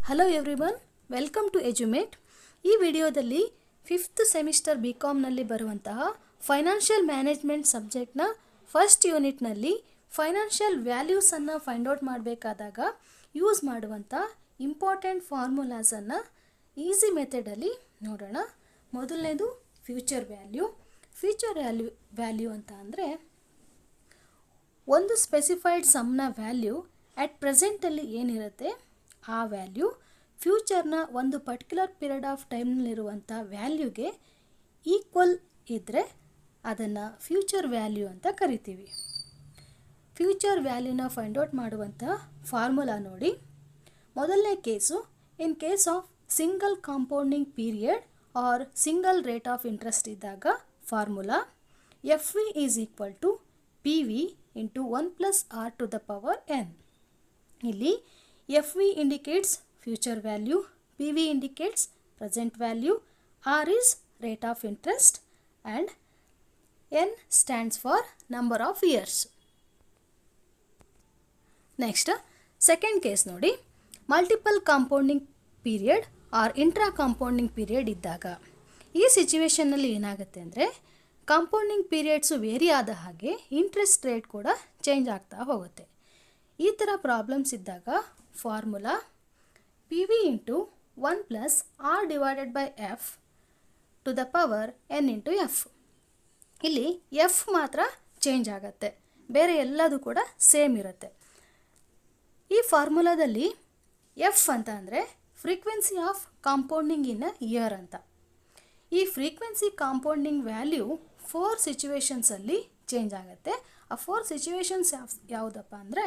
Hello everyone, welcome to Edumate. ಈ ವಿಡಿಯೋದಲ್ಲಿ 5th semester BComನಲ್ಲಿ ಬರುವಂತಹ ಫೈನಾನ್ಷಿಯಲ್ ಮ್ಯಾನೇಜ್ಮೆಂಟ್ ಸಬ್ಜೆಕ್ಟ್ನ ಫಸ್ಟ್ ಯೂನಿಟ್ನಲ್ಲಿ ಫೈನಾನ್ಷಿಯಲ್ ವ್ಯಾಲ್ಯೂಸನ್ನು ಫೈಂಡ್ ಔಟ್ ಮಾಡಬೇಕಾದಾಗ ಯೂಸ್ ಮಾಡುವಂಥ ಇಂಪಾರ್ಟೆಂಟ್ ಫಾರ್ಮುಲಾಸನ್ನು ಈಸಿ ಮೆಥಡಲ್ಲಿ ನೋಡೋಣ. ಮೊದಲನೇದು ಫ್ಯೂಚರ್ ವ್ಯಾಲ್ಯೂ. ಫ್ಯೂಚರ್ ವ್ಯಾಲ್ಯೂ ಅಂತ ಅಂದರೆ ಒಂದು ಸ್ಪೆಸಿಫೈಡ್ ಸಮ್ನ ವ್ಯಾಲ್ಯೂ ಅಟ್ ಪ್ರೆಸೆಂಟಲ್ಲಿ ಏನಿರುತ್ತೆ ಆ ವ್ಯಾಲ್ಯೂ ಫ್ಯೂಚರ್ನ ಒಂದು ಪರ್ಟಿಕ್ಯುಲರ್ ಪೀರಿಯಡ್ ಆಫ್ ಟೈಮ್ನಲ್ಲಿರುವಂಥ ವ್ಯಾಲ್ಯೂಗೆ ಈಕ್ವಲ್ ಇದ್ದರೆ ಅದನ್ನು ಫ್ಯೂಚರ್ ವ್ಯಾಲ್ಯೂ ಅಂತ ಕರಿತೀವಿ. ಫ್ಯೂಚರ್ ವ್ಯಾಲ್ಯೂನ ಫೈಂಡ್ ಔಟ್ ಮಾಡುವಂಥ ಫಾರ್ಮುಲಾ ನೋಡಿ. ಮೊದಲನೇ case, in case of single compounding period or single rate of interest ಇದ್ದಾಗ formula FV is equal to PV into 1 + R to the power n. ಇಲ್ಲಿ FV indicates future value, PV indicates present value, R is rate of interest and N stands for number of years. Next, second case ನೋಡಿ. Multiple compounding period or intra compounding period ಇದ್ದಾಗ ಈ ಸಿಚುವೇಷನ್ನಲ್ಲಿ ಏನಾಗುತ್ತೆ ಅಂದರೆ compounding periods very ಆದ ಹಾಗೆ interest rate ಕೂಡ change ಆಗ್ತಾ ಹೋಗುತ್ತೆ. ಈ ಥರ ಪ್ರಾಬ್ಲಮ್ಸ್ ಇದ್ದಾಗ formula PV into 1 + R divided by F to the power N into F. ಇಲ್ಲಿ F ಮಾತ್ರ ಚೇಂಜ್ ಆಗುತ್ತೆ, ಬೇರೆ ಎಲ್ಲದೂ ಕೂಡ ಸೇಮ್ ಇರುತ್ತೆ. ಈ ಫಾರ್ಮುಲಾದಲ್ಲಿ F ಅಂತ ಅಂದರೆ frequency of compounding in a year ಅಂತ. ಈ ಫ್ರೀಕ್ವೆನ್ಸಿ ಕಾಂಪೌಂಡಿಂಗ್ ವ್ಯಾಲ್ಯೂ 4 ಸಿಚುವೇಷನ್ಸಲ್ಲಿ ಚೇಂಜ್ ಆಗುತ್ತೆ. ಆ 4 ಸಿಚುವೇಷನ್ಸ್ ಯಾವುದಪ್ಪ ಅಂದರೆ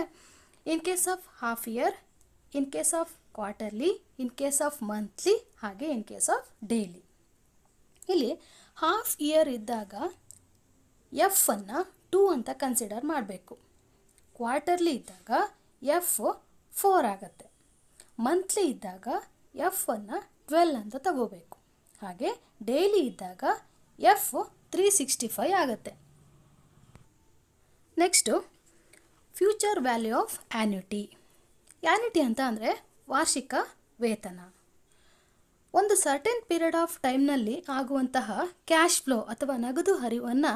ಇನ್ case of half year, in case of quarterly, in case of monthly, ಹಾಗೆ ಇನ್ ಕೇಸ್ ಆಫ್ ಡೈಲಿ. ಇಲ್ಲಿ ಹಾಫ್ ಇಯರ್ ಇದ್ದಾಗ F ಅನ್ನು 2 ಅಂತ ಕನ್ಸಿಡರ್ ಮಾಡಬೇಕು. ಕ್ವಾರ್ಟರ್ಲಿ ಇದ್ದಾಗ F 4 ಆಗುತ್ತೆ. ಮಂತ್ಲಿ ಇದ್ದಾಗ F ಅನ್ನು 12 ಅಂತ ತಗೋಬೇಕು. ಹಾಗೆ ಡೈಲಿ ಇದ್ದಾಗ F 365 ಆಗುತ್ತೆ. Next future value of annuity. Annuity ಅಂತ ಅಂದರೆ ವಾರ್ಷಿಕ ವೇತನ. ಒಂದು ಸರ್ಟೆನ್ ಪೀರಿಯಡ್ ಆಫ್ ಟೈಮ್ನಲ್ಲಿ ಆಗುವಂತಹ ಕ್ಯಾಶ್ ಫ್ಲೋ ಅಥವಾ ನಗದು ಹರಿವನ್ನು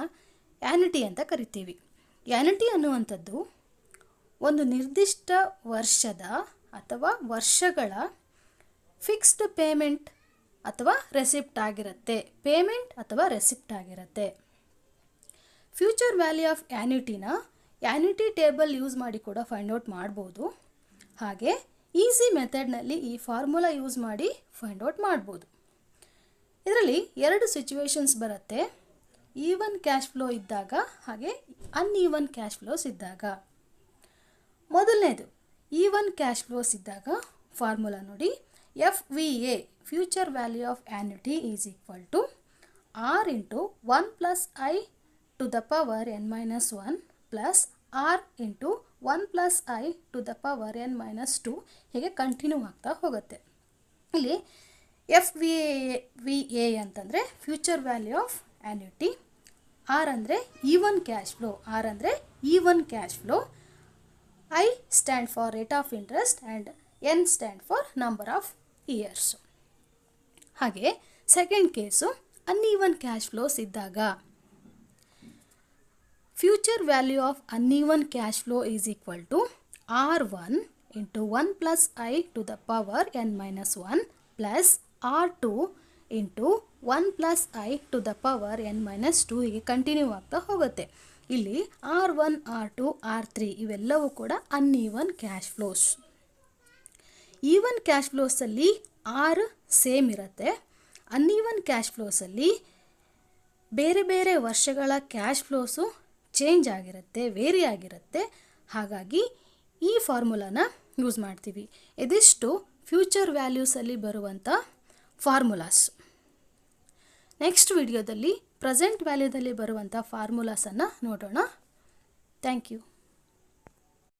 ಆ್ಯನ್ಯುಟಿ ಅಂತ ಕರಿತೀವಿ. ಆ್ಯನ್ಯುಟಿ ಅನ್ನುವಂಥದ್ದು ಒಂದು ನಿರ್ದಿಷ್ಟ ವರ್ಷದ ಅಥವಾ ವರ್ಷಗಳ ಫಿಕ್ಸ್ಡ್ ಪೇಮೆಂಟ್ ಅಥವಾ ರೆಸಿಪ್ಟ್ ಆಗಿರುತ್ತೆ. ಪೇಮೆಂಟ್ ಅಥವಾ ರೆಸಿಪ್ಟ್ ಆಗಿರುತ್ತೆ. ಫ್ಯೂಚರ್ ವ್ಯಾಲ್ಯೂ ಆಫ್ ಆ್ಯನ್ಯುಟಿನ ಆ್ಯನ್ಯುಟಿ ಟೇಬಲ್ ಯೂಸ್ ಮಾಡಿ ಕೂಡ ಫೈಂಡ್ ಔಟ್ ಮಾಡ್ಬೋದು. ಹಾಗೆ ಈಸಿ ಮೆಥಡ್ನಲ್ಲಿ ಈ ಫಾರ್ಮುಲಾ ಯೂಸ್ ಮಾಡಿ ಫೈಂಡ್ ಔಟ್ ಮಾಡ್ಬೋದು. ಇದರಲ್ಲಿ 2 ಸಿಚುವೇಷನ್ಸ್ ಬರುತ್ತೆ. ಈವನ್ ಕ್ಯಾಶ್ ಫ್ಲೋ ಇದ್ದಾಗ ಹಾಗೆ ಅನ್ಈವನ್ ಕ್ಯಾಶ್ ಫ್ಲೋಸ್ ಇದ್ದಾಗ. ಮೊದಲನೇದು ಈವನ್ ಕ್ಯಾಶ್ ಫ್ಲೋಸ್ ಇದ್ದಾಗ ಫಾರ್ಮುಲಾ ನೋಡಿ. FVA future value of annuity is equal to R into 1 + I to the power n-1 plus R into 1 + I to the power n-2 ಹೀಗೆ continue ಆಗ್ತಾ ಹೋಗುತ್ತೆ. ಇಲ್ಲಿ FVA ಅಂತಂದರೆ future value of annuity, R ಅಂದರೆ even cash flow, R ಅಂದರೆ even cash flow, I stand for rate of interest and N stand for number of years. ಹಾಗೆ second case uneven cash flows ಇದ್ದಾಗ future value of uneven cash flow is equal to R1 into 1 + I to the power n-1 plus R2 into 1 + I to the power n-2 ಹೀಗೆ continue ಆಗ್ತಾ ಹೋಗುತ್ತೆ. ಇಲ್ಲಿ R1, R2, R3 ಇವೆಲ್ಲವೂ ಕೂಡ uneven cash flows. Even cash ಫ್ಲೋಸಲ್ಲಿ R same ಇರುತ್ತೆ. Uneven cash ಫ್ಲೋಸಲ್ಲಿ ಬೇರೆ ಬೇರೆ ವರ್ಷಗಳ ಕ್ಯಾಶ್ ಫ್ಲೋಸು ಚೇಂಜ್ ಆಗಿರುತ್ತೆ, ವೇರಿ ಆಗಿರುತ್ತೆ. ಹಾಗಾಗಿ ಈ ಫಾರ್ಮುಲಾನ ಯೂಸ್ ಮಾಡ್ತೀವಿ. ಇದಿಷ್ಟು ಫ್ಯೂಚರ್ ವ್ಯಾಲ್ಯೂಸಲ್ಲಿ ಬರುವಂಥ ಫಾರ್ಮುಲಾಸ್. ನೆಕ್ಸ್ಟ್ ವಿಡಿಯೋದಲ್ಲಿ ಪ್ರೆಸೆಂಟ್ ವ್ಯಾಲ್ಯೂದಲ್ಲಿ ಬರುವಂಥ ಫಾರ್ಮುಲಾಸನ್ನು ನೋಡೋಣ. Thank you.